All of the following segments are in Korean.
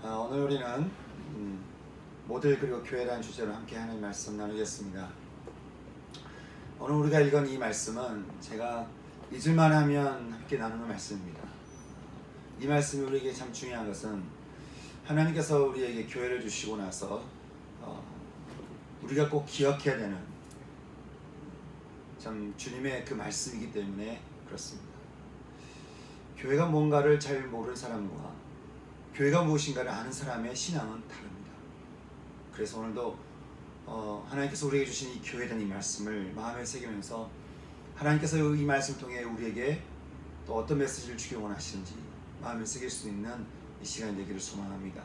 오늘 우리는 모델 그리고 교회라는 주제로 함께 하나님 말씀 나누겠습니다. 오늘 우리가 읽은 이 말씀은 제가 잊을만 하면 함께 나누는 말씀입니다. 이 말씀이 우리에게 참 중요한 것은 하나님께서 우리에게 교회를 주시고 나서 우리가 꼭 기억해야 되는 참 주님의 그 말씀이기 때문에 그렇습니다. 교회가 뭔가를 잘 모르는 사람과 교회가 무엇인가를 아는 사람의 신앙은 다릅니다. 그래서 오늘도 하나님께서 우리에게 주신 이 교회에 대한 이 말씀을 마음에 새기면서 하나님께서 이 말씀을 통해 우리에게 또 어떤 메시지를 주기 원하시는지 마음에 새길 수 있는 이 시간이 되기를 소망합니다.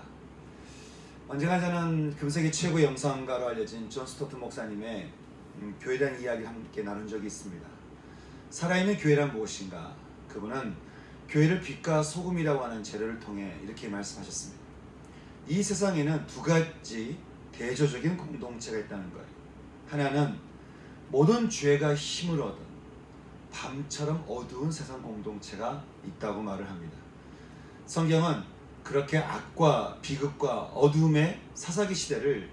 언젠가 저는 금세기 최고의 영상가로 알려진 존 스토트 목사님의 교회에 대한 이야기를 함께 나눈 적이 있습니다. 살아있는 교회란 무엇인가? 그분은 교회를 빛과 소금이라고 하는 재료를 통해 이렇게 말씀하셨습니다. 이 세상에는 두 가지 대조적인 공동체가 있다는 거예요. 하나는 모든 죄가 힘을 얻은 밤처럼 어두운 세상 공동체가 있다고 말을 합니다. 성경은 그렇게 악과 비극과 어두움의 사사기 시대를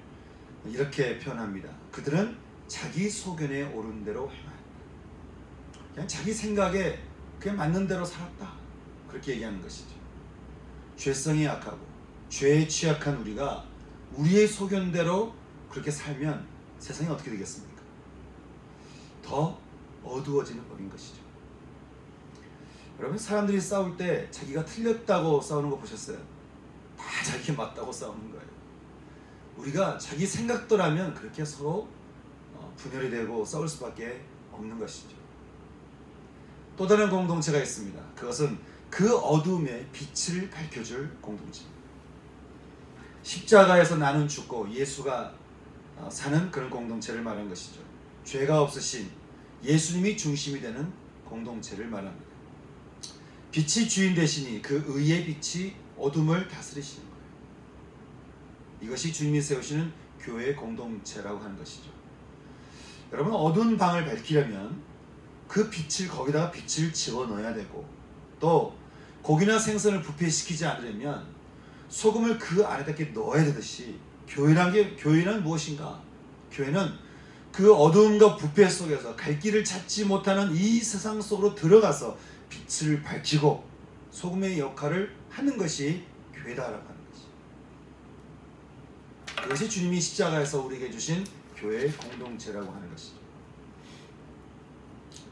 이렇게 표현합니다. 그들은 자기 소견에 오른 대로 행하였다. 그냥 자기 생각에 그냥 맞는 대로 살았다. 그렇게 얘기하는 것이죠. 죄성이 약하고 죄에 취약한 우리가 우리의 소견대로 그렇게 살면 세상이 어떻게 되겠습니까? 더 어두워지는 법인 것이죠. 여러분, 사람들이 싸울 때 자기가 틀렸다고 싸우는 거 보셨어요? 다 자기가 맞다고 싸우는 거예요. 우리가 자기 생각대로라면 그렇게 서로 분열이 되고 싸울 수밖에 없는 것이죠. 또 다른 공동체가 있습니다. 그것은 그 어둠에 빛을 밝혀줄 공동체입니다. 십자가에서 나는 죽고 예수가 사는 그런 공동체를 말하는 것이죠. 죄가 없으신 예수님이 중심이 되는 공동체를 말합니다. 빛이 주인 되시니 그 의의 빛이 어둠을 다스리시는 거예요. 이것이 주님이 세우시는 교회의 공동체라고 하는 것이죠. 여러분, 어두운 방을 밝히려면 그 빛을 거기다가 빛을 집어넣어야 되고, 또 고기나 생선을 부패시키지 않으려면 소금을 그 안에다 이렇게 넣어야 되듯이 교회란 무엇인가? 교회는 그 어두움과 부패 속에서 갈 길을 찾지 못하는 이 세상 속으로 들어가서 빛을 밝히고 소금의 역할을 하는 것이 교회다라고 하는 것이. 이것이 주님이 십자가에서 우리에게 주신 교회의 공동체라고 하는 것이죠.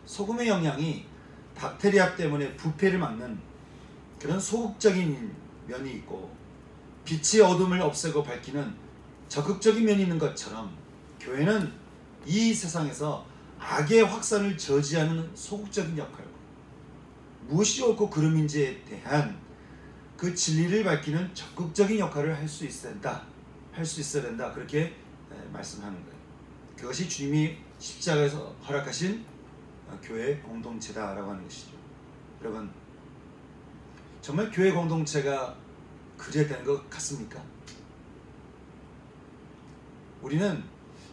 소금의 영향이 박테리아 때문에 부패를 막는 그런 소극적인 면이 있고, 빛이 어둠을 없애고 밝히는 적극적인 면이 있는 것처럼 교회는 이 세상에서 악의 확산을 저지하는 소극적인 역할과 무엇이 옳고 그름인지에 대한 그 진리를 밝히는 적극적인 역할을 할 수 있어야 된다. 그렇게 말씀하는 거예요. 그것이 주님이 십자가에서 허락하신 교회 공동체다라고 하는 것이죠. 여러분, 정말 교회 공동체가 그래야 되는 것 같습니까? 우리는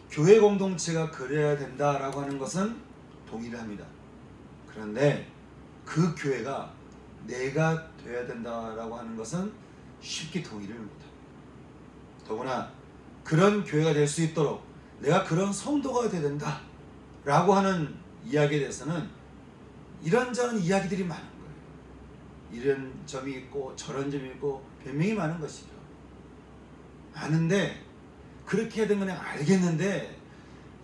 교회 공동체가 그래야 된다라고 하는 것은 동의를 합니다. 그런데 그 교회가 내가 되어야 된다라고 하는 것은 쉽게 동의를 못합니다. 더구나 그런 교회가 될 수 있도록 내가 그런 성도가 되어야 된다라고 하는 이야기에 대해서는 이런저런 이야기들이 많은 거예요. 이런 점이 있고 저런 점이 있고 변명이 많은 것이죠. 아는데 그렇게 해야 되면 알겠는데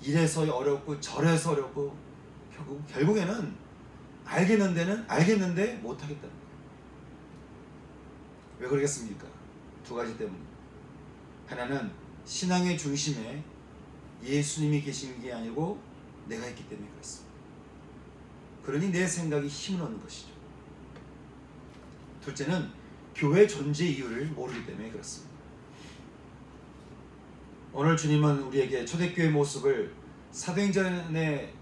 이래서 어렵고 저래서 어렵고 결국에는 알겠는데 못하겠다는 거예요. 왜 그러겠습니까? 두 가지 때문에. 하나는 신앙의 중심에 예수님이 계신 게 아니고 내가 있기 때문에 그렇습니다. 그러니 내 생각이 힘을 얻는 것이죠. 둘째는 교회 존재 이유를 모르기 때문에 그렇습니다. 오늘 주님은 우리에게 초대교회 모습을 사도행전의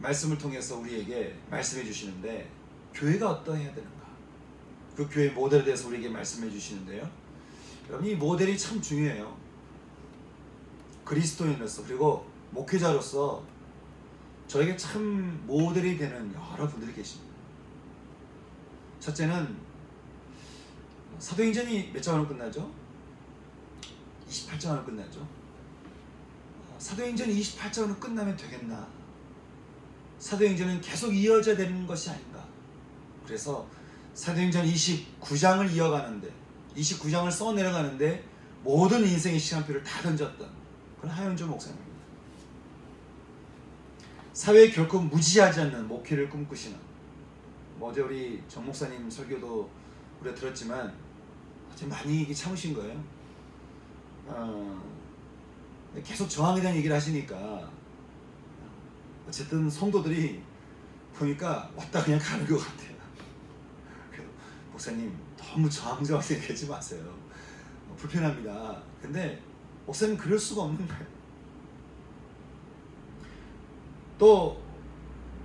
말씀을 통해서 우리에게 말씀해 주시는데, 교회가 어떠해야 되는가? 그 교회 모델에 대해서 우리에게 말씀해 주시는데요. 여러분, 이 모델이 참 중요해요. 그리스도인으로서 그리고 목회자로서 저에게 참 모델이 되는 여러 분들이 계십니다. 첫째는 사도행전이 몇 장으로 끝나죠? 28장으로 끝나죠. 사도행전이 28장으로 끝나면 되겠나? 사도행전은 계속 이어져야 되는 것이 아닌가? 그래서 사도행전 29장을 이어가는데 29장을 써내려가는데 모든 인생의 시간표를 다 던졌던 그런 하윤조 목사님입니다. 사회에 결코 무지하지 않는 목회를 꿈꾸시는, 어제 우리 정 목사님 설교도 우리가 들었지만 어제 많이 참으신 거예요. 계속 저항에 대한 얘기를 하시니까 어쨌든 성도들이 보니까 왔다 그냥 가는 것 같아요. 목사님 너무 저항적으로 생각하지 마세요. 불편합니다. 근데 목사님 그럴 수가 없는 거예요. 또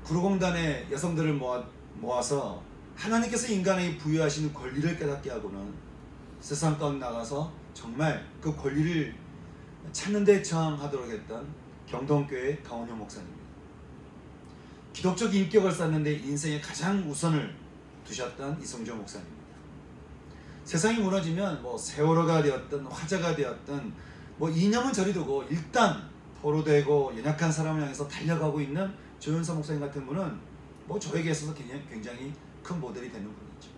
구로공단의 여성들을 모아서 하나님께서 인간에게 부여하시는 권리를 깨닫게 하고는 세상 가운데 나가서 정말 그 권리를 찾는 데 저항하도록 했던 경동교회 강원효 목사님입니다. 기독적 인격을 쌓는데 인생의 가장 우선을 두셨던 이성조 목사님입니다. 세상이 무너지면 세월호가 되었든 화재가 되었든 이념은 저리 두고 일단 포로되고 연약한 사람을 향해서 달려가고 있는 조윤서 목사님 같은 분은 저에게 있어서 굉장히 큰 모델이 되는 분이죠.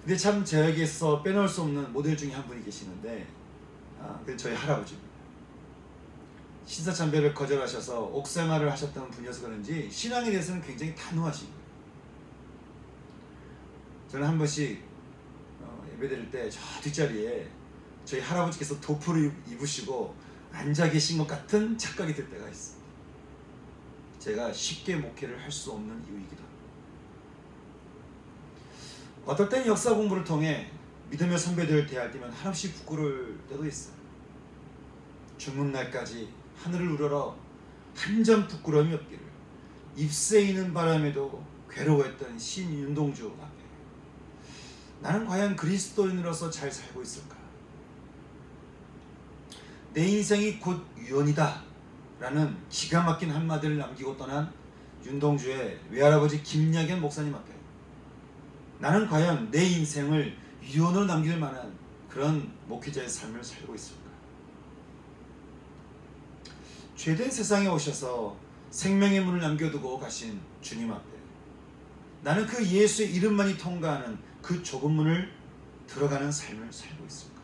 근데 참 저에게서 빼놓을 수 없는 모델 중에 한 분이 계시는데 그 저희 할아버지입니다. 신사참배를 거절하셔서 옥생활을 하셨던 분이어서 그런지 신앙에 대해서는 굉장히 단호하시고, 저는 한 번씩 예배드릴 때 저 뒷자리에 저희 할아버지께서 도포를 입으시고 앉아 계신 것 같은 착각이 들 때가 있어요. 제가 쉽게 목회를 할 수 없는 이유이기도 합니다. 어떨 때는 역사 공부를 통해 믿음의 선배들을 대할 때면 한없이 부끄러울 때도 있어요. 죽는 날까지 하늘을 우러러 한 점 부끄러움이 없기를 잎새이는 바람에도 괴로워했던 신윤동주 앞에 나는 과연 그리스도인으로서 잘 살고 있을까? 내 인생이 곧 유언이다 라는 기가 막힌 한마디를 남기고 떠난 윤동주의 외할아버지 김야견 목사님 앞에 나는 과연 내 인생을 유언으로 남길 만한 그런 목회자의 삶을 살고 있을까? 죄된 세상에 오셔서 생명의 문을 남겨두고 가신 주님 앞에 나는 그 예수의 이름만이 통과하는 그 좁은 문을 들어가는 삶을 살고 있을까?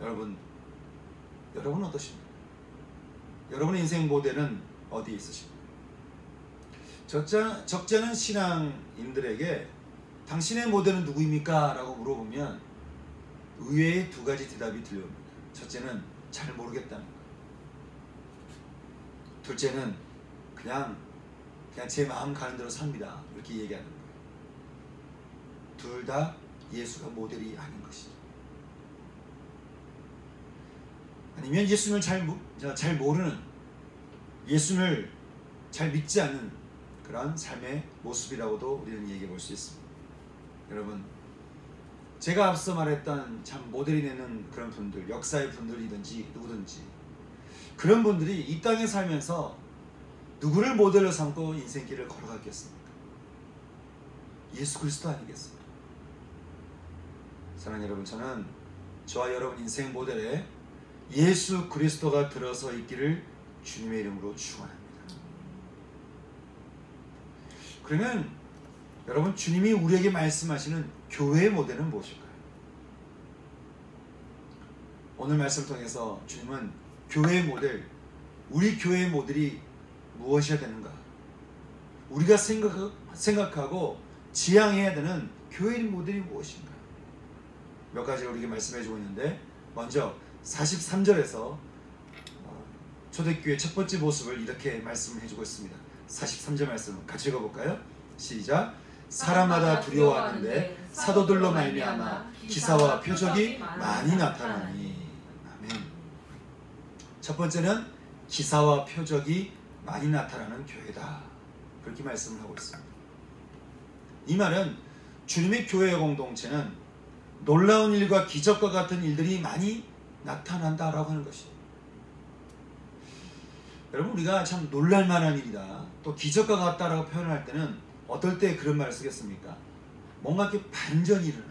여러분 어떠십니까? 여러분의 인생 모델은 어디에 있으십니까? 적지 않은 신앙인들에게 당신의 모델은 누구입니까? 라고 물어보면 의외의 두 가지 대답이 들려옵니다. 첫째는 잘 모르겠다는 것. 둘째는 그냥 제 마음 가는 대로 삽니다. 이렇게 얘기하는 거예요. 둘 다 예수가 모델이 아닌 것이죠. 아니면 예수님을 잘 모르는, 예수님을 잘 믿지 않는 그런 삶의 모습이라고도 우리는 얘기해 볼 수 있습니다. 여러분, 제가 앞서 말했던 참 모델이 되는 그런 분들, 역사의 분들이든지 누구든지 그런 분들이 이 땅에 살면서 누구를 모델로 삼고 인생길을 걸어갔겠습니까? 예수 그리스도 아니겠습니까? 사랑하는 여러분, 저는 저와 여러분 인생 모델에 예수 그리스도가 들어서 있기를 주님의 이름으로 축원합니다. 그러면 여러분, 주님이 우리에게 말씀하시는 교회의 모델은 무엇일까요? 오늘 말씀을 통해서 주님은 교회의 모델, 우리 교회의 모델이 무엇이어야 되는가? 우리가 생각하고 지향해야 되는 교회의 모델이 무엇인가? 몇 가지를 우리에게 말씀해 주고 있는데, 먼저 43절에서 초대교회 첫 번째 모습을 이렇게 말씀을 해주고 있습니다. 43절 말씀 같이 읽어볼까요? 시작. 사람마다 두려워하는데 사도들로 말미암아 기사와 표적이 많이 나타나니. 아멘. 첫 번째는 기사와 표적이 많이 나타나는 교회다, 그렇게 말씀을 하고 있습니다. 이 말은 주님의 교회 공동체는 놀라운 일과 기적과 같은 일들이 많이 나타난다라고 하는 것이에요. 여러분, 우리가 참 놀랄만한 일이다, 또 기적과 같다라고 표현할 때는 어떨 때 그런 말을 쓰겠습니까? 뭔가 이렇게 반전이 일어날 때,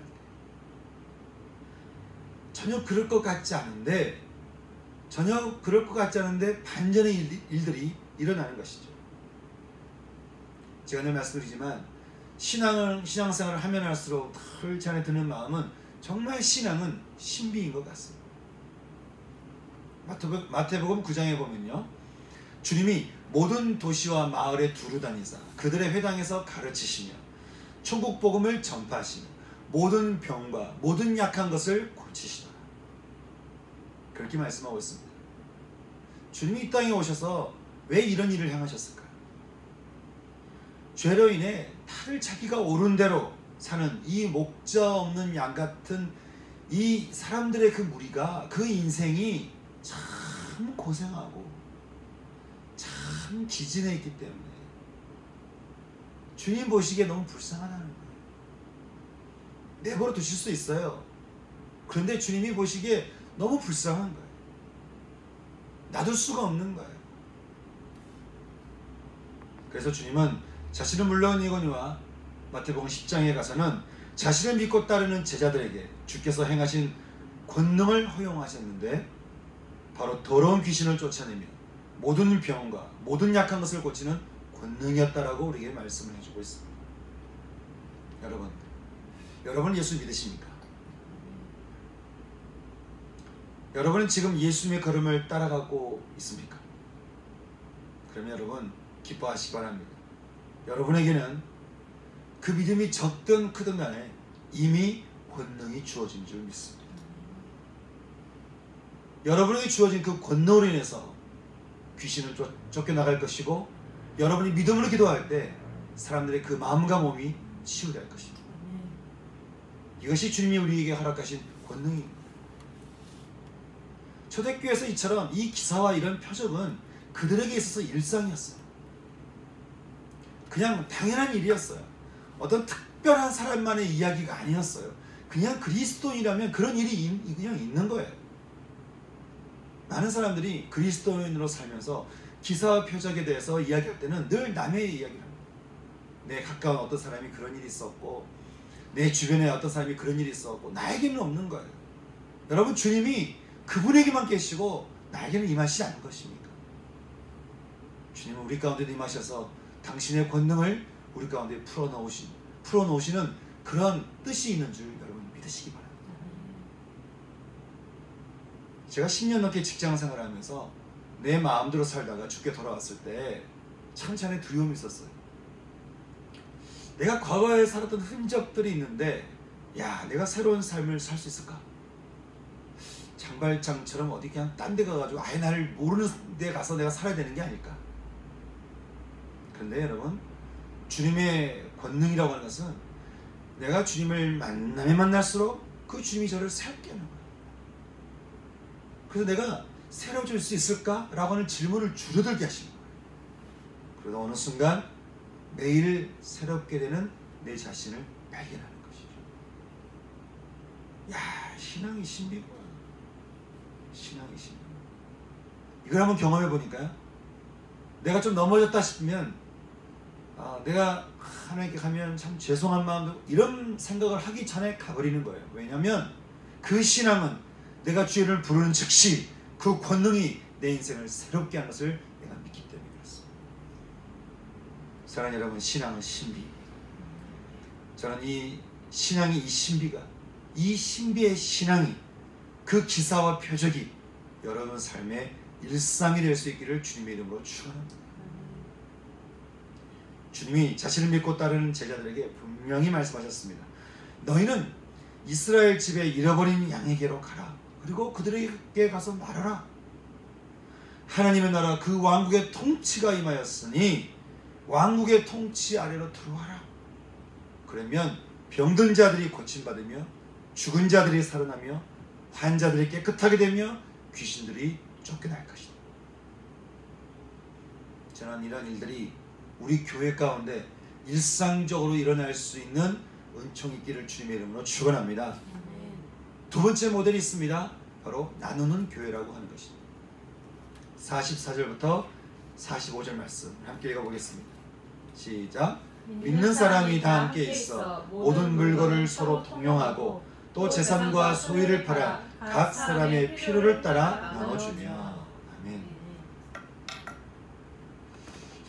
전혀 그럴 것 같지 않은데 반전의 일들이 일어나는 것이죠. 제가 늘 말씀드리지만 신앙생활을 하면 할수록 늘 제 안에 드는 마음은 정말 신앙은 신비인 것 같습니다. 마태복음 9장에 보면요, 주님이 모든 도시와 마을에 두루 다니사 그들의 회당에서 가르치시며 천국 복음을 전파하시며 모든 병과 모든 약한 것을 고치시더라. 그렇게 말씀하고 있습니다. 주님이 이 땅에 오셔서 왜 이런 일을 행하셨을까요? 죄로 인해 다들 자기가 옳은 대로 사는 이 목자 없는 양 같은 이 사람들의 그 무리가, 그 인생이 참 고생하고 참 기진해 있기 때문에 주님 보시기에 너무 불쌍하다는 거예요. 내버려 두실 수 있어요. 그런데 주님이 보시기에 너무 불쌍한 거예요. 놔둘 수가 없는 거예요. 그래서 주님은 자신은 물론이거니와 마태복음 10장에 가서는 자신을 믿고 따르는 제자들에게 주께서 행하신 권능을 허용하셨는데 바로 더러운 귀신을 쫓아내며 모든 병과 모든 약한 것을 고치는 권능이었다라고 우리에게 말씀을 해주고 있습니다. 여러분 예수 믿으십니까? 여러분은 지금 예수님의 걸음을 따라가고 있습니까? 그러면 여러분 기뻐하시기 바랍니다. 여러분에게는 그 믿음이 적든 크든 간에 이미 권능이 주어진 줄 믿습니다. 여러분에게 주어진 그 권능으로 인해서 귀신은 쫓겨나갈 것이고, 여러분이 믿음으로 기도할 때 사람들의 그 마음과 몸이 치유될 것입니다. 이것이 주님이 우리에게 허락하신 권능입니다. 초대교회에서 이처럼 이 기사와 이런 표적은 그들에게 있어서 일상이었어요. 그냥 당연한 일이었어요. 어떤 특별한 사람만의 이야기가 아니었어요. 그냥 그리스도인이라면 그런 일이 그냥 있는 거예요. 많은 사람들이 그리스도인으로 살면서 기사와 표적에 대해서 이야기할 때는 늘 남의 이야기를 합니다. 내 가까운 어떤 사람이 그런 일이 있었고, 내 주변에 어떤 사람이 그런 일이 있었고, 나에게는 없는 거예요. 여러분, 주님이 그분에게만 계시고 나에게는 임하시지 않는 것입니까? 주님은 우리 가운데 임하셔서 당신의 권능을 우리 가운데 풀어놓으시는 그런 뜻이 있는 줄 여러분 믿으시기 바랍니다. 제가 10년 넘게 직장생활을 하면서 내 마음대로 살다가 죽게 돌아왔을 때 참 잔에 두려움이 있었어요. 내가 과거에 살았던 흔적들이 있는데, 내가 새로운 삶을 살 수 있을까? 장발장처럼 어디 그냥 딴 데 가가지고 아예 나를 모르는 데 가서 내가 살아야 되는 게 아닐까? 그런데 여러분, 주님의 권능이라고 하는 것은 내가 주님을 만나면 만날수록 그 주님이 저를 새롭게 하는 거예요. 그래서 내가 새로워질 수 있을까? 라고 하는 질문을 줄여들게 하시는 거예요. 그러다 어느 순간 매일 새롭게 되는 내 자신을 발견하는 것이죠. 신앙이 신비구나. 신앙이 신비. 이걸 한번 경험해 보니까요, 내가 좀 넘어졌다 싶으면 내가 하나님께 가면 참 죄송한 마음도, 이런 생각을 하기 전에 가버리는 거예요. 왜냐하면 그 신앙은 내가 주를 부르는 즉시 그 권능이 내 인생을 새롭게 하는 것을 내가 믿기 때문에 그렇습니다. 사랑하는 여러분, 신앙은 신비입니다. 저는 이 신앙이, 이 신비가, 이 신비의 신앙이, 그 기사와 표적이 여러분 삶의 일상이 될 수 있기를 주님의 이름으로 축원합니다. 주님이 자신을 믿고 따르는 제자들에게 분명히 말씀하셨습니다. 너희는 이스라엘 집에 잃어버린 양에게로 가라. 그리고 그들에게 가서 말하라. 하나님의 나라 그 왕국의 통치가 임하였으니 왕국의 통치 아래로 들어와라. 그러면 병든 자들이 고침받으며 죽은 자들이 살아나며 환자들이 깨끗하게 되며 귀신들이 쫓겨날 것이다. 저는 이런 일들이 우리 교회 가운데 일상적으로 일어날 수 있는 은총이 있기를 주님의 이름으로 축원합니다. 두 번째 모델이 있습니다. 바로 나누는 교회라고 하는 것입니다. 44절부터 45절 말씀 함께 읽어보겠습니다. 시작. 믿는 사람이 다 함께 있어 모든 물건을 서로 통용하고 또 재산과 소유를 팔아 각 사람의 필요를 따라 나눠주며. 아멘.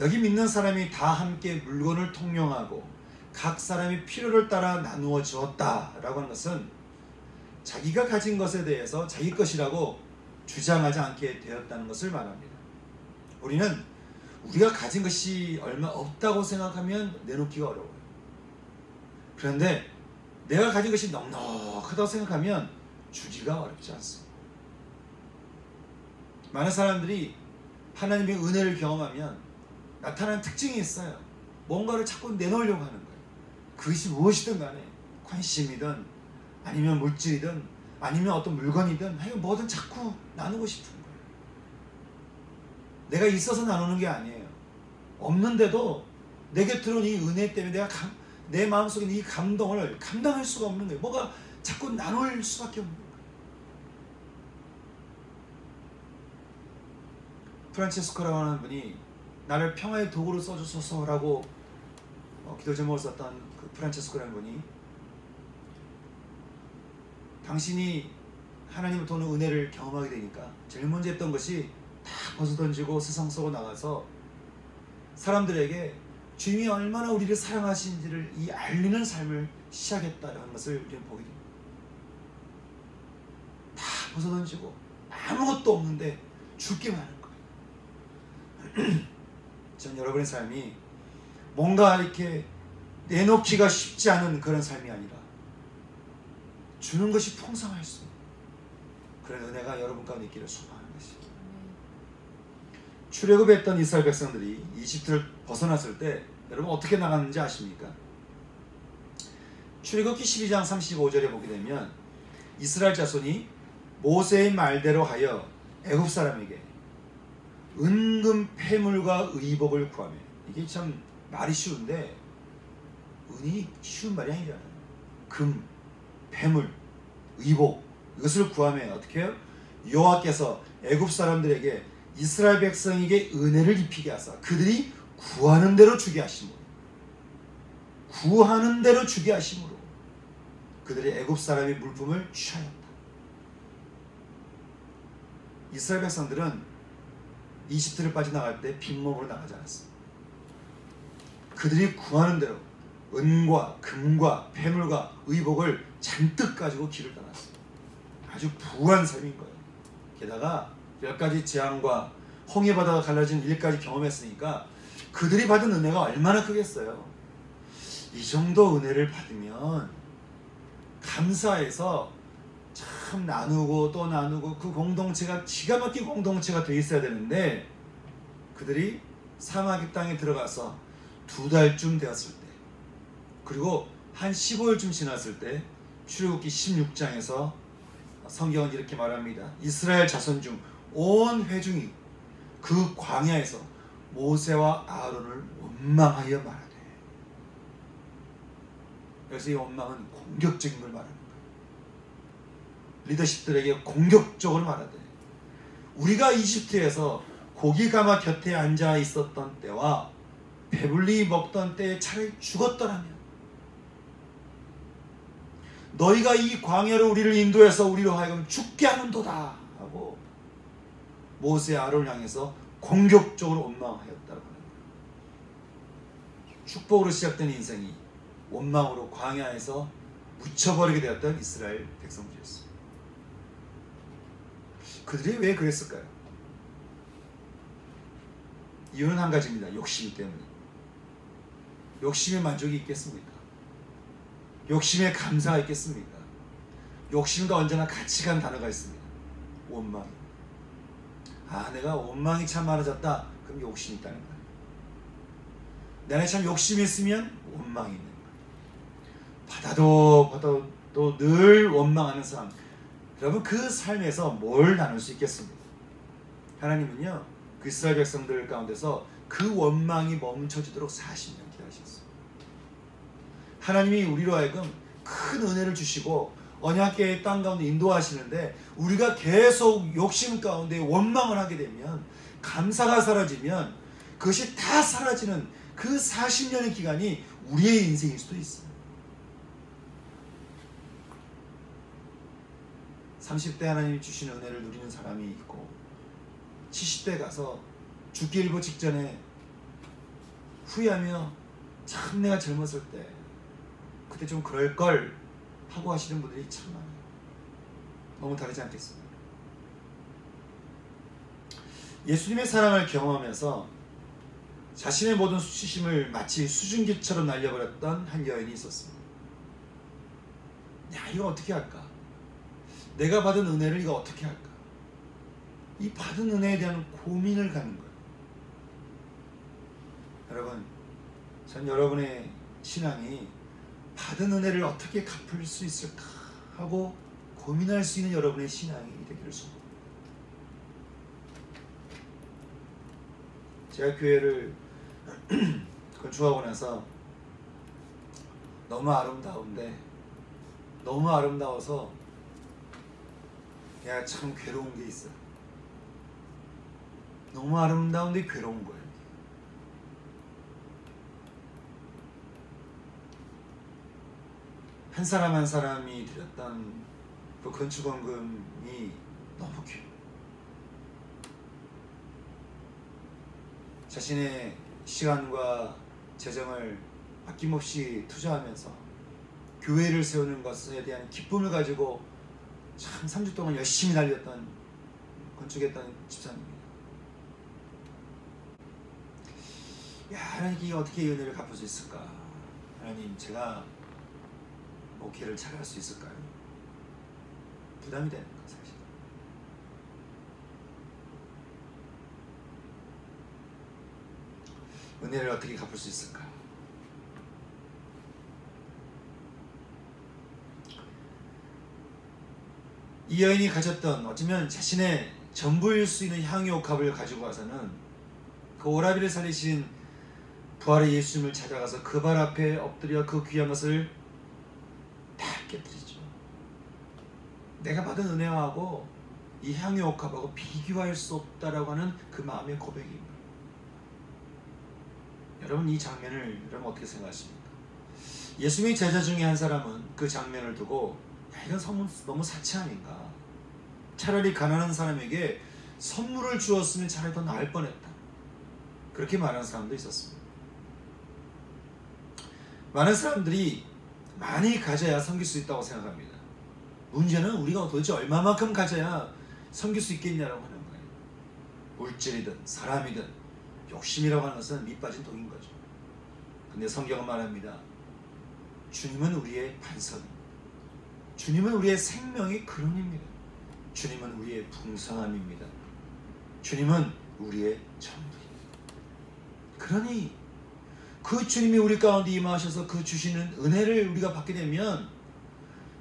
여기 믿는 사람이 다 함께 물건을 통용하고 각 사람의 필요를 따라 나누어 주었다라고 하는 것은 자기가 가진 것에 대해서 자기 것이라고 주장하지 않게 되었다는 것을 말합니다. 우리는 우리가 가진 것이 얼마 없다고 생각하면 내놓기가 어려워요. 그런데 내가 가진 것이 넉넉하다고 생각하면 주기가 어렵지 않습니다. 많은 사람들이 하나님의 은혜를 경험하면 나타나는 특징이 있어요. 뭔가를 자꾸 내놓으려고 하는 거예요. 그것이 무엇이든 간에 관심이든 아니면 물질이든 아니면 어떤 물건이든 하여간 뭐든 자꾸 나누고 싶은 거예요. 내가 있어서 나누는 게 아니에요. 없는데도 내게 들어온 이 은혜 때문에 내가 내 마음속에 있는 이 감동을 감당할 수가 없는 거예요. 뭐가 자꾸 나눌 수밖에 없는 거예요. 프란체스코라고 하는 분이 나를 평화의 도구로 써주소서라고 기도 제목을 썼던 그 프란체스코라는 분이, 당신이 하나님으로부터 오는 은혜를 경험하게 되니까 제일 먼저 했던 것이 다 벗어던지고 세상 속으로 나가서 사람들에게 주님이 얼마나 우리를 사랑하시는지를 이 알리는 삶을 시작했다는 것을 우리는 보게 됩니다. 다 벗어던지고 아무것도 없는데 줄 게 많은 거예요. 전 여러분의 삶이 뭔가 이렇게 내놓기가 쉽지 않은 그런 삶이 아니라 주는 것이 풍성할 수 있는 그런 은혜가 여러분 가운데 있기를 소망하는 것입니다. 출애굽했던 이스라엘 백성들이 이집트를 벗어났을 때 여러분 어떻게 나갔는지 아십니까? 출애굽기 12장 35절에 보게 되면 이스라엘 자손이 모세의 말대로 하여 애굽 사람에게 은금 폐물과 의복을 구하며, 이게 참 말이 쉬운데 은이 쉬운 말이 아니잖아요. 금, 폐물, 의복, 이것을 구하며 어떻게 해요? 여호와께서 애굽 사람들에게 이스라엘 백성에게 은혜를 입히게 하사 그들이 구하는 대로 주게 하심으로, 구하는 대로 주게 하심으로 그들이 애굽 사람의 물품을 취하였다. 이스라엘 백성들은 이집트를 빠져나갈 때 빈몸으로 나가지 않았습니다. 그들이 구하는 대로 은과 금과 폐물과 의복을 잔뜩 가지고 길을 떠났습니다. 아주 부한 삶인 거예요. 게다가 10가지 재앙과 홍해바다가 갈라진 일까지 경험했으니까 그들이 받은 은혜가 얼마나 크겠어요. 이 정도 은혜를 받으면 감사해서 참 나누고 또 나누고 그 공동체가 기가 막힌 공동체가 돼 있어야 되는데, 그들이 사막 땅에 들어가서 2달쯤 되었을 때, 그리고 한 15일쯤 지났을 때 출애굽기 16장에서 성경은 이렇게 말합니다. 이스라엘 자손 중 온 회중이 그 광야에서 모세와 아론을 원망하여 말하되, 그래서 이 원망은 공격적인 걸 말하는 거예요. 리더십들에게 공격적으로 말하되, 우리가 이집트에서 고기 가마 곁에 앉아 있었던 때와 배불리 먹던 때에 차라리 죽었더라면 너희가 이 광야로 우리를 인도해서 우리로 하여금 죽게 하는도다 하고 모세 아론을 향해서 공격적으로 원망하였다고 하는 거예요. 축복으로 시작된 인생이 원망으로 광야에서 묻혀버리게 되었던 이스라엘 백성들이었습니다. 그들이 왜 그랬을까요? 이유는 한 가지입니다. 욕심 때문에. 욕심에 만족이 있겠습니까? 욕심에 감사가 있겠습니까? 욕심과 언제나 같이 간 단어가 있습니다. 원망. 내가 원망이 참 많아졌다. 그럼 욕심이 있다는 거예요. 내 안에 참 욕심이 있으면 원망이 있는 거예요. 받아도 늘 원망하는 삶. 여러분, 그 삶에서 뭘 나눌 수 있겠습니까? 하나님은요, 그 이스라엘 백성들 가운데서 그 원망이 멈춰지도록 40년 기다리셨어요. 하나님이 우리로 하여금 큰 은혜를 주시고 언약궤의 땅 가운데 인도하시는데, 우리가 계속 욕심 가운데 원망을 하게 되면, 감사가 사라지면 그것이 다 사라지는 그 40년의 기간이 우리의 인생일 수도 있어요. 30대 하나님이 주시는 은혜를 누리는 사람이 있고 70대 가서 죽기 일보 직전에 후회하며 참 내가 젊었을 때 그때 좀 그럴걸 하고 하시는 분들이 참 많아요. 너무 다르지 않겠습니까? 예수님의 사랑을 경험하면서 자신의 모든 수치심을 마치 수증기처럼 날려버렸던 한 여인이 있었습니다. 야, 이거 어떻게 할까? 내가 받은 은혜를 이거 어떻게 할까? 이 받은 은혜에 대한 고민을 가는 거예요. 여러분, 전 여러분의 신앙이 받은 은혜를 어떻게 갚을 수 있을까 하고 고민할 수 있는 여러분의 신앙이 되기를 소원합니다. 제가 교회를 건축하고 나서 너무 아름다운데 너무 아름다워서 내가 참 괴로운 게 있어요. 너무 아름다운데 괴로운 거예요. 한 사람 한 사람이 드렸던 그 건축원금이 너무 귀해요. 자신의 시간과 재정을 아낌없이 투자하면서 교회를 세우는 것에 대한 기쁨을 가지고 참 3주 동안 열심히 달렸던 건축했던 집사님입니다. 야, 하나님 이게 어떻게 이 은혜를 갚을 수 있을까? 하나님, 제가 목회를 잘할 수 있을까요? 부담이 되는 거 사실. 은혜를 어떻게 갚을 수 있을까? 이 여인이 가졌던 어쩌면 자신의 전부일 수 있는 향유옥합을 가지고 와서는 그 오라비를 살리신 부활의 예수님을 찾아가서 그 발 앞에 엎드려 그 귀한 것을 다 깨뜨리죠. 내가 받은 은혜하고 이 향유옥합하고 비교할 수 없다라고 하는 그 마음의 고백입니다. 여러분, 이 장면을 여러분 어떻게 생각하십니까? 예수님의 제자 중에 한 사람은 그 장면을 두고 야, 이건 너무 사치 아닌가? 차라리 가난한 사람에게 선물을 주었으면 차라리 더 나을 뻔했다. 그렇게 말하는 사람도 있었습니다. 많은 사람들이 많이 가져야 섬길 수 있다고 생각합니다. 문제는 우리가 도대체 얼마만큼 가져야 섬길 수 있겠냐라고 하는 거예요. 물질이든 사람이든 욕심이라고 하는 것은 밑빠진 독인 거죠. 근데 성경은 말합니다. 주님은 우리의 반석입니다. 주님은 우리의 생명의 근원입니다. 주님은 우리의 풍성함입니다. 주님은 우리의 전부입니다. 그러니 그 주님이 우리 가운데 임하셔서 그 주시는 은혜를 우리가 받게 되면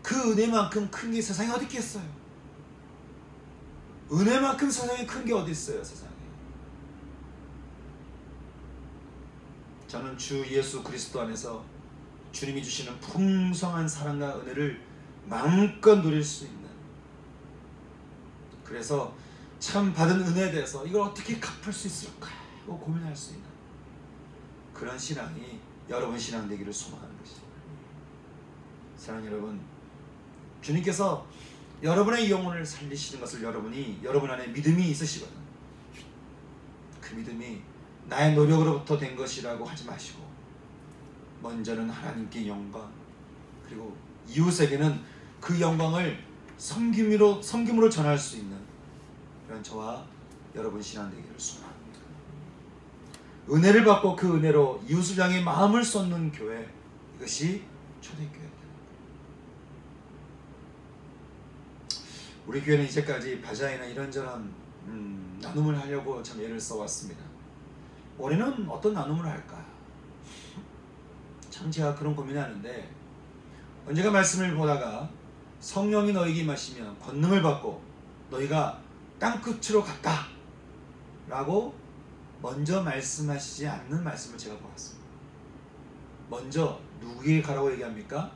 그 은혜만큼 큰 게 세상에 어디 있겠어요? 은혜만큼 세상에 큰 게 어디 있어요? 세상에. 저는 주 예수 그리스도 안에서 주님이 주시는 풍성한 사랑과 은혜를 마음껏 누릴 수 있는, 그래서 참 받은 은혜에 대해서 이걸 어떻게 갚을 수 있을까 하고 고민할 수 있는 그런 신앙이 여러분 신앙 되기를 소망하는 것입니다. 사랑하는 여러분, 주님께서 여러분의 영혼을 살리시는 것을 여러분 안에 믿음이 있으시거든. 그 믿음이 나의 노력으로부터 된 것이라고 하지 마시고 먼저는 하나님께 영광, 그리고 이웃에게는 그 영광을 섬김으로 전할 수 있는 그런 저와 여러분 신앙 되기를 소망합니다. 은혜를 받고 그 은혜로 이웃을 향해 마음을 쏟는 교회, 이것이 초대교회입니다. 우리 교회는 이제까지 바자회나 이런저런 나눔을 하려고 참 애를 써왔습니다. 올해는 어떤 나눔을 할까? 참 제가 그런 고민하는데, 언제가 말씀을 보다가 성령이 너에게 임하시면 권능을 받고 너희가 땅끝으로 갔다 라고 먼저 말씀하시지 않는 말씀을 제가 보았습니다. 먼저 누구에게 가라고 얘기합니까?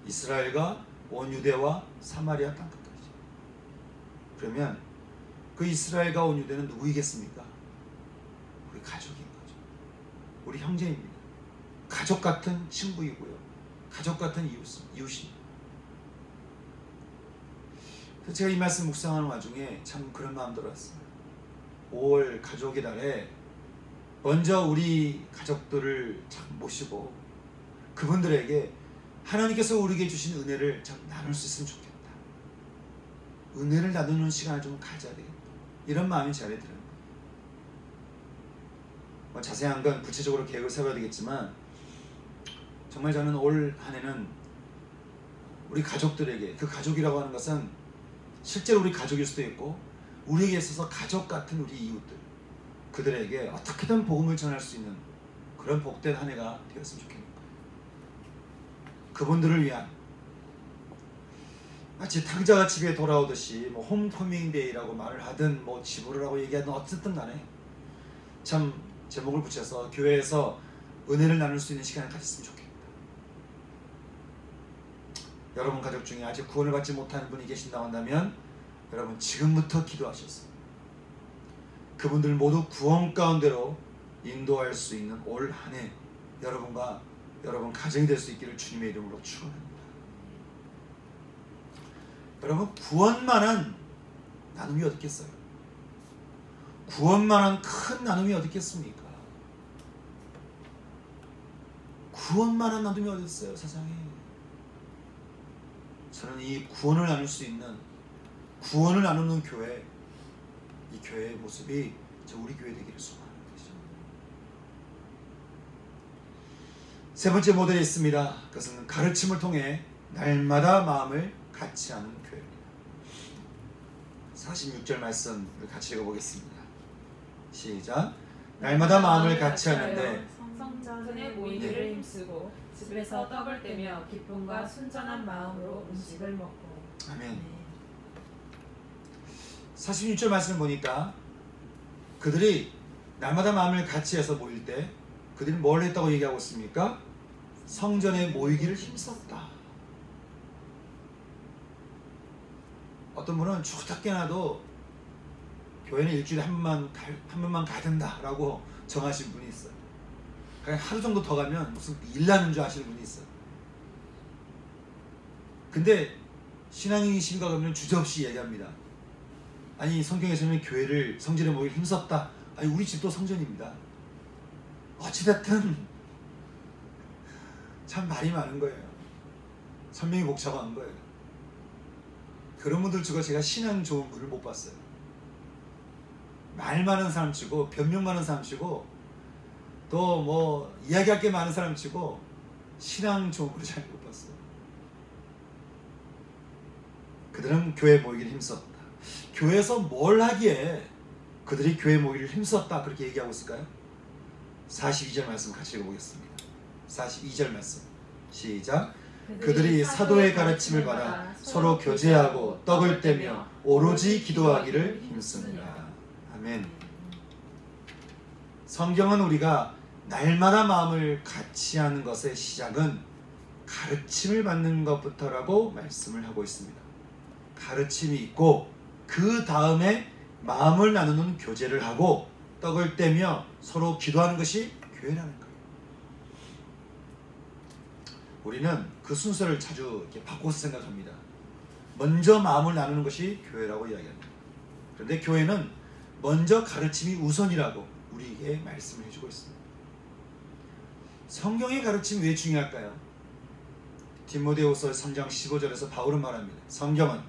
이스라엘과 온 유대와 사마리아 땅끝까지. 그러면 그 이스라엘과 온 유대는 누구이겠습니까? 우리 가족인 거죠. 우리 형제입니다. 가족 같은 친구이고요. 가족 같은 이웃입니다. 그래서 제가 이 말씀 묵상하는 와중에 참 그런 마음 들었어요. 5월 가족의 달에 먼저 우리 가족들을 참 모시고 그분들에게 하나님께서 우리에게 주신 은혜를 참 나눌 수 있으면 좋겠다. 은혜를 나누는 시간을 좀 가져야 되겠다. 이런 마음이 제 안에 들어요. 자세한 건 구체적으로 계획을 세워야 되겠지만 정말 저는 올 한 해는 우리 가족들에게, 그 가족이라고 하는 것은 실제로 우리 가족일 수도 있고 우리에게 있어서 가족 같은 우리 이웃들, 그들에게 어떻게든 복음을 전할 수 있는 그런 복된 한 해가 되었으면 좋겠는 거예요. 그분들을 위한, 마치 탕자가 집에 돌아오듯이 뭐 홈커밍 데이라고 말을 하든 뭐 집으로라고 얘기하든 어쨌든 간에 참 제목을 붙여서 교회에서 은혜를 나눌 수 있는 시간을 가졌으면 좋겠다. 여러분 가족 중에 아직 구원을 받지 못하는 분이 계신다고 한다면 여러분 지금부터 기도하셔서 그분들 모두 구원 가운데로 인도할 수 있는 올 한 해 여러분과 여러분 가정이 될 수 있기를 주님의 이름으로 축원합니다. 여러분 구원만한 나눔이 어디 있겠어요? 구원만한 큰 나눔이 어디 있겠습니까? 구원만한 나눔이 어디 있어요 세상에? 저는 이 구원을 나눌 수 있는, 구원을 나누는 교회, 이 교회의 모습이 우리 교회 되기를 소망하는 것이죠. 세 번째 모델이 있습니다. 그것은 가르침을 통해 날마다 마음을 같이 하는 교회입니다. 46절 말씀 우리 같이 읽어보겠습니다. 시작. 날마다 마음을 같이 하는데 성전에 모이기를 힘쓰고 집에서 떡을 떼며 기쁨과 순전한 마음으로 음식을 먹고. 아멘. 46절 말씀을 보니까 그들이 날마다 마음을 같이 해서 모일 때 그들이 뭘 했다고 얘기하고 있습니까? 성전에 모이기를 힘썼다. 어떤 분은 주택게나도 교회는 일주일에 한 번만 가야 된다라고 정하신 분이 있어요. 그냥 하루 정도 더 가면 무슨 일 나는 줄 아시는 분이 있어요. 근데 신앙인이신가 그러면 주저없이 얘기합니다. 아니 성경에서는 교회를 성전에 모이기 힘썼다. 아니 우리 집도 성전입니다. 어찌됐든 참 말이 많은 거예요. 설명이 복잡한 거예요. 그런 분들 치고 제가 신앙 좋은 분을 못 봤어요. 말 많은 사람 치고 변명 많은 사람 치고 또 뭐 이야기할 게 많은 사람 치고 신앙 좋은 분을 잘 못 봤어요. 그들은 교회 모이기를 힘썼다. 교회에서 뭘 하기에 그들이 교회 모이기를 힘썼다 그렇게 얘기하고 있을까요? 42절 말씀 같이 읽어보겠습니다. 42절 말씀 시작. 그들이 사도의 가르침을 받아 서로 교제하고 떡을 떼며 오로지 기도하기를 힘씁니다. 아멘. 성경은 우리가 날마다 마음을 같이 하는 것의 시작은 가르침을 받는 것부터라고 말씀을 하고 있습니다. 가르침이 있고 그 다음에 마음을 나누는 교제를 하고 떡을 떼며 서로 기도하는 것이 교회라는 거예요. 우리는 그 순서를 자주 이렇게 바꿔서 생각합니다. 먼저 마음을 나누는 것이 교회라고 이야기합니다. 그런데 교회는 먼저 가르침이 우선이라고 우리에게 말씀을 해주고 있습니다. 성경의 가르침이 왜 중요할까요? 디모데후서 3장 15절에서 바울은 말합니다. 성경은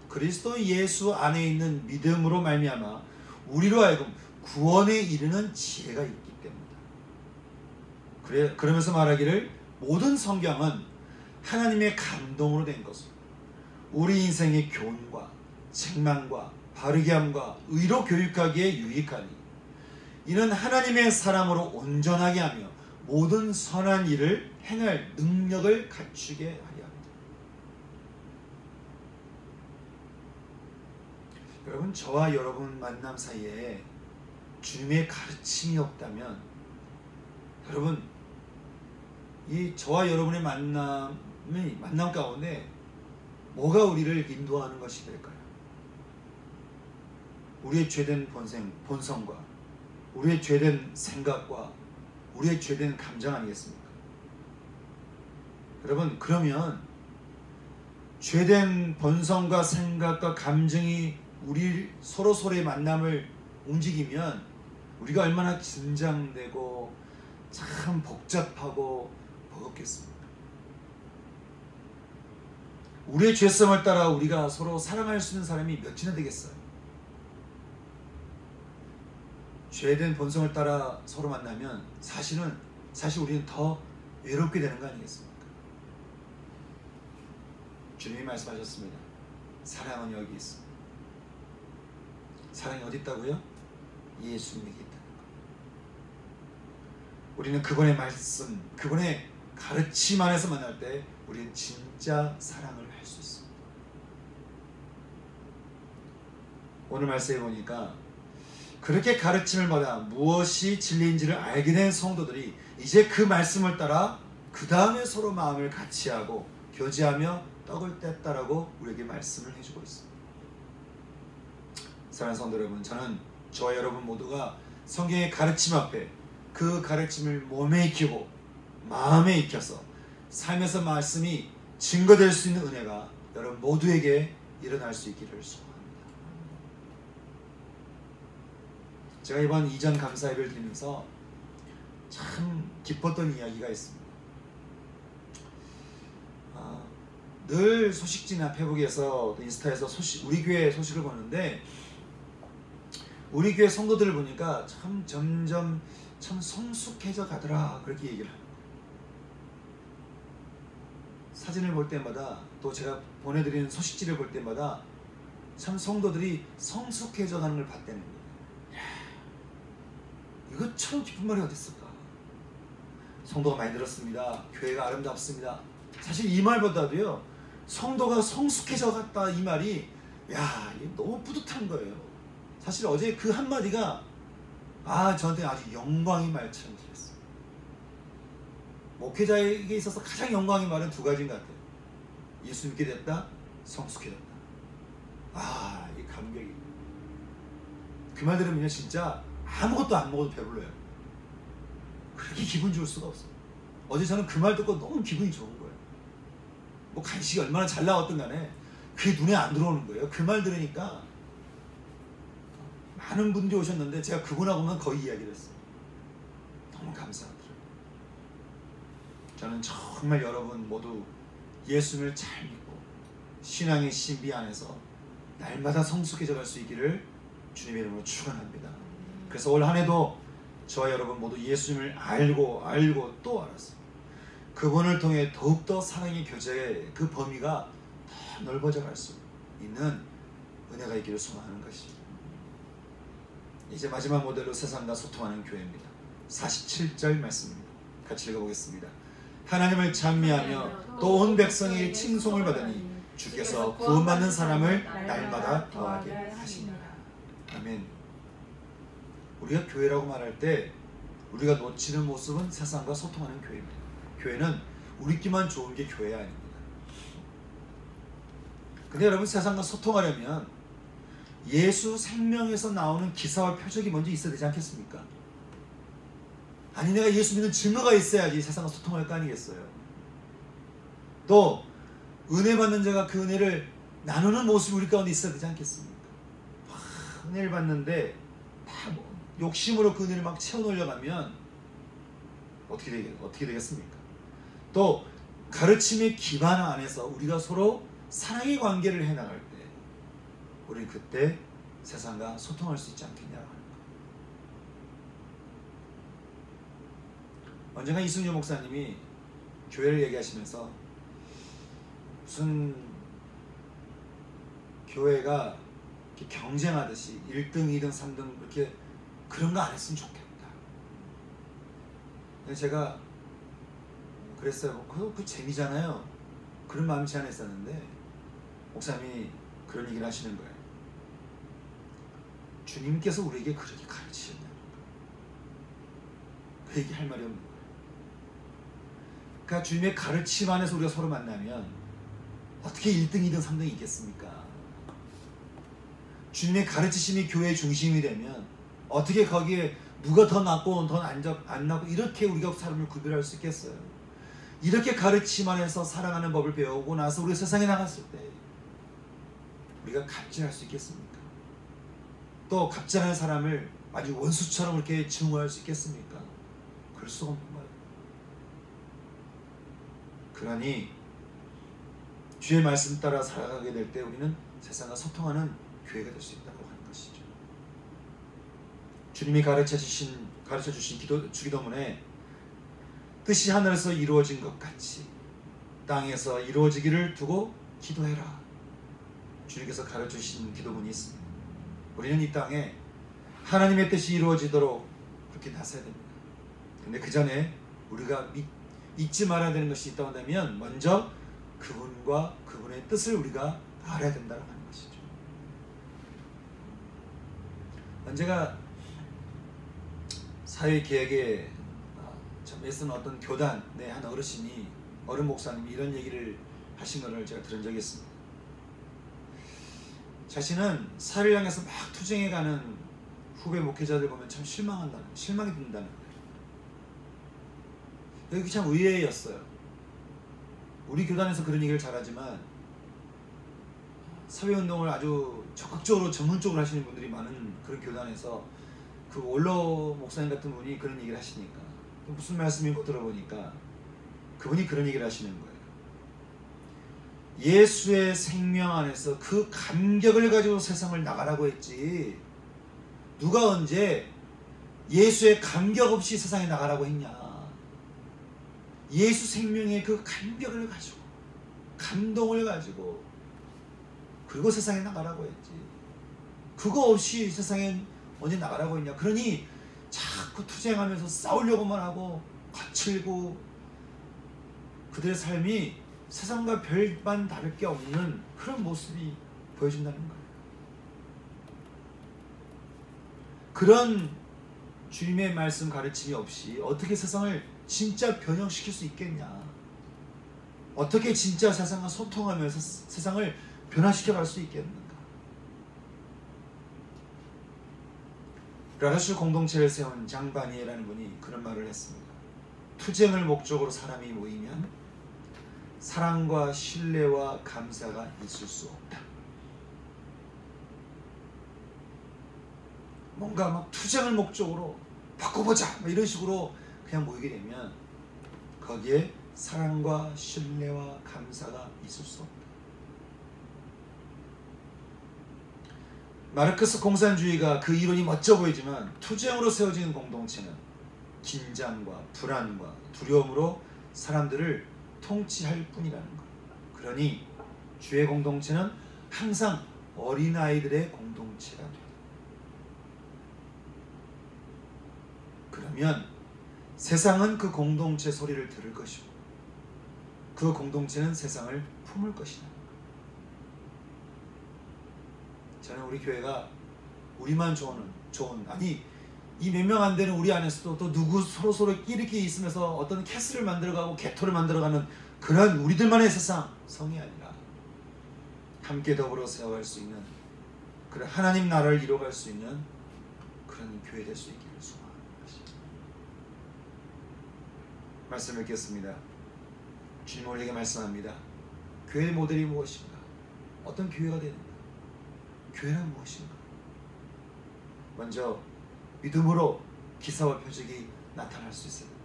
그리스도 예수 안에 있는 믿음으로 말미암아 우리로 하여금 구원에 이르는 지혜가 있기 때문이다. 그러면서 말하기를 모든 성경은 하나님의 감동으로 된 것으로 우리 인생의 교훈과 책망과 바르게 함과 의로 교육하기에 유익하니 이는 하나님의 사람으로 온전하게 하며 모든 선한 일을 행할 능력을 갖추게 하려 합니다. 여러분 저와 여러분 만남 사이에 주님의 가르침이 없다면 여러분 이 저와 여러분의 만남 가운데 뭐가 우리를 인도하는 것이 될까요? 우리의 죄된 본성과 우리의 죄된 생각과 우리의 죄된 감정 아니겠습니까? 여러분, 그러면 죄된 본성과 생각과 감정이 우리 서로의 만남을 움직이면 우리가 얼마나 긴장되고 참 복잡하고 버겁겠습니까? 우리의 죄성을 따라 우리가 서로 사랑할 수 있는 사람이 몇이나 되겠어요? 죄된 본성을 따라 서로 만나면 사실 우리는 더 외롭게 되는 거 아니겠습니까? 주님이 말씀하셨습니다. 사랑은 여기 있습니다. 사랑이 어디 있다고요? 예수님에게 있다는 거. 우리는 그분의 말씀, 그분의 가르침 안에서 만날 때 우리는 진짜 사랑을 할 수 있습니다. 오늘 말씀해 보니까 그렇게 가르침을 받아 무엇이 진리인지를 알게 된 성도들이 이제 그 말씀을 따라 그 다음에 서로 마음을 같이하고 교제하며 떡을 뗐다라고 우리에게 말씀을 해주고 있습니다. 사랑하는 성도 여러분, 저는 저와 여러분 모두가 성경의 가르침 앞에 그 가르침을 몸에 익히고 마음에 익혀서 삶에서 말씀이 증거될 수 있는 은혜가 여러분 모두에게 일어날 수 있기를 소원합니다. 제가 이번 이전 감사 예배를 드리면서 참 기뻤던 이야기가 있습니다. 늘 소식지나 페북에서 인스타에서 우리 교회 소식을 보는데 우리 교회 성도들을 보니까 참 점점 참 성숙해져 가더라, 그렇게 얘기를 합니다. 사진을 볼 때마다 또 제가 보내드리는 소식지를 볼 때마다 참 성도들이 성숙해져 가는 걸 봤다는 거예요. 이것처럼 기쁜 말이 어디 있을까? 성도가 많이 늘었습니다. 교회가 아름답습니다. 사실 이 말보다도요, 성도가 성숙해져 갔다, 이 말이 이게 너무 뿌듯한 거예요. 사실 어제 그 한마디가 저한테 아주 영광의 말처럼 들렸어요. 목회자에게 있어서 가장 영광의 말은 두 가지인 것 같아요. 예수 믿게 됐다, 성숙해졌다. 이 감격이. 그 말 들으면 진짜 아무것도 안 먹어도 배불러요. 그렇게 기분 좋을 수가 없어요. 어제 저는 그 말 듣고 너무 기분이 좋은 거예요. 뭐 간식이 얼마나 잘 나왔든 간에 그게 눈에 안 들어오는 거예요. 그 말 들으니까 많은 분들이 오셨는데 제가 그분하고만 거의 이야기를 했어요. 너무 감사하더라고요. 저는 정말 여러분 모두 예수님을 잘 믿고 신앙의 신비 안에서 날마다 성숙해져 갈 수 있기를 주님의 이름으로 축원합니다. 그래서 올 한 해도 저와 여러분 모두 예수님을 알고 또 알았어요. 그분을 통해 더욱더 사랑의 교제의 그 범위가 더 넓어져 갈 수 있는 은혜가 있기를 소망하는 것이죠. 이제 마지막 모델로 세상과 소통하는 교회입니다. 47절 말씀입니다. 같이 읽어보겠습니다. 하나님을 찬미하며 또 온 백성이 칭송을 받으니 주께서 구원받는 사람을 날마다 더하게 하시니라. 아멘. 우리가 교회라고 말할 때 우리가 놓치는 모습은 세상과 소통하는 교회입니다. 교회는 우리끼만 좋은 게 교회 아닙니다. 근데 여러분, 세상과 소통하려면 예수 생명에서 나오는 기사와 표적이 먼저 있어야 되지 않겠습니까? 아니, 내가 예수 믿는 증거가 있어야지 세상과 소통할 거 아니겠어요? 또 은혜 받는 자가 그 은혜를 나누는 모습이 우리 가운데 있어야 되지 않겠습니까? 은혜를 받는데 다 욕심으로 그 은혜를 막 채워넣으려면 어떻게 되겠습니까? 또 가르침의 기반 안에서 우리가 서로 사랑의 관계를 해나갈 때 우리는 그때 세상과 소통할 수 있지 않겠냐고 하는 거예요. 언젠가 이승효 목사님이 교회를 얘기하시면서 무슨 교회가 이렇게 경쟁하듯이 1등, 2등, 3등 이렇게 그런 거 안 했으면 좋겠다. 제가 그랬어요. 그 재미잖아요. 그런 마음이 제 안에 있었는데 목사님이 그런 얘기를 하시는 거예요. 주님께서 우리에게 그렇게 가르치셨냐는 거예요. 그 얘기 할 말이 없는 거예요. 그러니까 주님의 가르침 안에서 우리가 서로 만나면 어떻게 1등, 2등, 3등이 있겠습니까? 주님의 가르치심이 교회의 중심이 되면 어떻게 거기에 누가 더 낫고 더 안 낫고 이렇게 우리가 사람을 구별할 수 있겠어요? 이렇게 가르침 안에서 살아가는 법을 배우고 나서 우리가 세상에 나갔을 때 우리가 갑질할 수 있겠습니까? 또 갑질하는 사람을 아주 원수처럼 그렇게 증오할 수 있겠습니까? 그럴 수가 없는 거예요. 그러니 주의 말씀 따라 살아가게 될 때 우리는 세상과 소통하는 교회가 될 수 있다고 하는 것이죠. 주님이 가르쳐 주신 주기도문에 뜻이 하늘에서 이루어진 것 같이 땅에서 이루어지기를 두고 기도해라. 주님께서 가르쳐 주신 기도문이 있습니다. 우리는 이 땅에 하나님의 뜻이 이루어지도록 그렇게 나서야 됩니다. 근데 그 전에 우리가 잊지 말아야 되는 것이 있다고 한다면 먼저 그분과 그분의 뜻을 우리가 알아야 된다고 하는 것이죠. 언제가 사회개혁에 참 애쓰는 어떤 교단의 한 어른 목사님이 이런 얘기를 하신 것을 제가 들은 적이 있습니다. 자신은 사회를 향해서 막 투쟁해가는 후배 목회자들 보면 참 실망이 든다는 거예요. 여기 참 의외였어요. 우리 교단에서 그런 얘기를 잘하지만 사회운동을 아주 적극적으로 전문적으로 하시는 분들이 많은 그런 교단에서 그 원로 목사님 같은 분이 그런 얘기를 하시니까 무슨 말씀인고 들어보니까 그분이 그런 얘기를 하시는 거예요. 예수의 생명 안에서 그 감격을 가지고 세상을 나가라고 했지 누가 언제 예수의 감격 없이 세상에 나가라고 했냐. 예수 생명의 그 감격을 가지고 감동을 가지고 그리고 세상에 나가라고 했지 그거 없이 세상에 언제 나가라고 했냐. 그러니 자꾸 투쟁하면서 싸우려고만 하고 거칠고 그들의 삶이 세상과 별반 다를 게 없는 그런 모습이 보여진다는 거예요. 그런 주님의 말씀 가르침이 없이 어떻게 세상을 진짜 변형시킬 수 있겠냐. 어떻게 진짜 세상과 소통하면서 세상을 변화시켜 갈 수 있겠는가. 라르슈 공동체를 세운 장바니에라는 분이 그런 말을 했습니다. 투쟁을 목적으로 사람이 모이면 사랑과 신뢰와 감사가 있을 수 없다. 뭔가 막 투쟁을 목적으로 바꿔보자 이런 식으로 그냥 모이게 되면 거기에 사랑과 신뢰와 감사가 있을 수 없다. 마르크스 공산주의가 그 이론이 멋져 보이지만 투쟁으로 세워지는 공동체는 긴장과 불안과 두려움으로 사람들을 통치할 뿐이라는 것. 그러니 주의 공동체는 항상 어린아이들의 공동체가 됩니다. 그러면 세상은 그 공동체 소리를 들을 것이고 그 공동체는 세상을 품을 것이다. 저는 우리 교회가 우리만 좋은 아니 이 몇 명 안 되는 우리 안에서도 또 누구 서로 끼리끼리 있으면서 어떤 캐스를 만들어가고 개토를 만들어가는 그런 우리들만의 세상 성이 아니라 함께 더불어 세워갈 수 있는 그런 하나님 나라를 이뤄갈 수 있는 그런 교회 될 수 있기를 소망하는 것입니다. 말씀을 읽겠습니다. 주님 우리에게 말씀합니다. 교회의 모델이 무엇인가? 어떤 교회가 되는가? 교회란 무엇인가? 먼저 믿음으로 기사와 표적이 나타날 수 있어야 됩니다.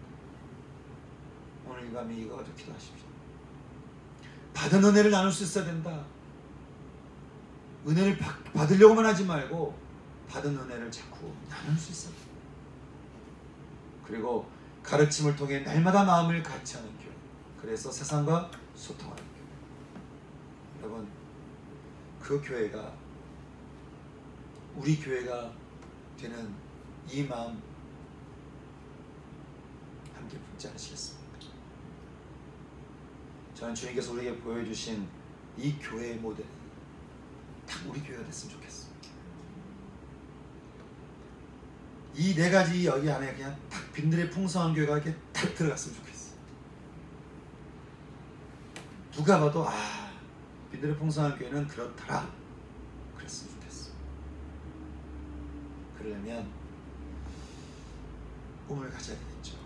오늘 이 밤에 이거 가지고 기도하십시오. 받은 은혜를 나눌 수 있어야 된다. 은혜를 받으려고만 하지 말고 받은 은혜를 자꾸 나눌 수 있어야 된다. 그리고 가르침을 통해 날마다 마음을 같이 하는 교회. 그래서 세상과 소통하는 교회. 여러분 그 교회가 우리 교회가 되는 이 마음 함께 품지 않으시겠습니까? 저는 주님께서 우리에게 보여주신 이 교회의 모델이 딱 우리 교회가 됐으면 좋겠어요. 이 네 가지 여기 안에 그냥 딱 빈들의 풍성한 교회가 이렇게 딱 들어갔으면 좋겠어요. 누가 봐도 빈들의 풍성한 교회는 그렇더라 그랬으면 좋겠어요. 그러려면 꿈을 가져야 되겠죠.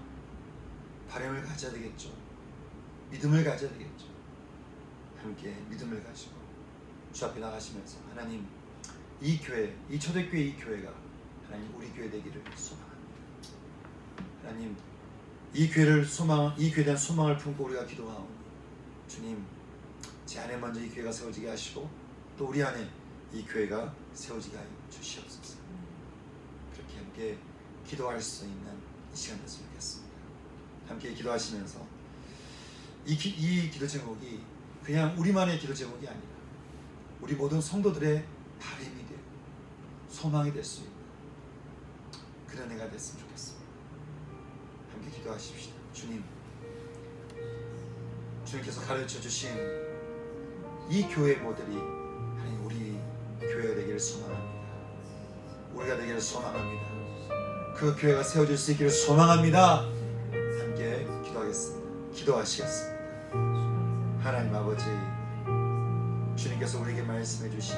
바람을 가져야 되겠죠. 믿음을 가져야 되겠죠. 함께 믿음을 가지고 주 앞에 나가시면서 하나님, 이 교회, 이 초대교회 이 교회가 하나님 우리 교회 되기를 소망합니다. 하나님, 이 교회에 대한 소망을 품고 우리가 기도하오니 주님, 제 안에 먼저 이 교회가 세워지게 하시고 또 우리 안에 이 교회가 세워지게 하여 주시옵소서. 그렇게 함께 기도할 수 있는 이 시간 됐으면 좋겠습니다. 함께 기도하시면서 이 기도 제목이 그냥 우리만의 기도 제목이 아니라 우리 모든 성도들의 바람이 되고 소망이 될 수 있는 그런 해가 됐으면 좋겠습니다. 함께 기도하십시다. 주님, 주님께서 가르쳐 주신 이 교회 모델이 하나님 우리 교회가 되기를 소망합니다. 우리가 되기를 소망합니다. 그 교회가 세워질 수 있기를 소망합니다. 함께 기도하겠습니다. 기도하시겠습니다. 하나님 아버지, 주님께서 우리에게 말씀해 주신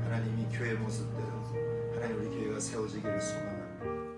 하나님이 교회의 모습대로 하나님 우리 교회가 세워지기를 소망합니다.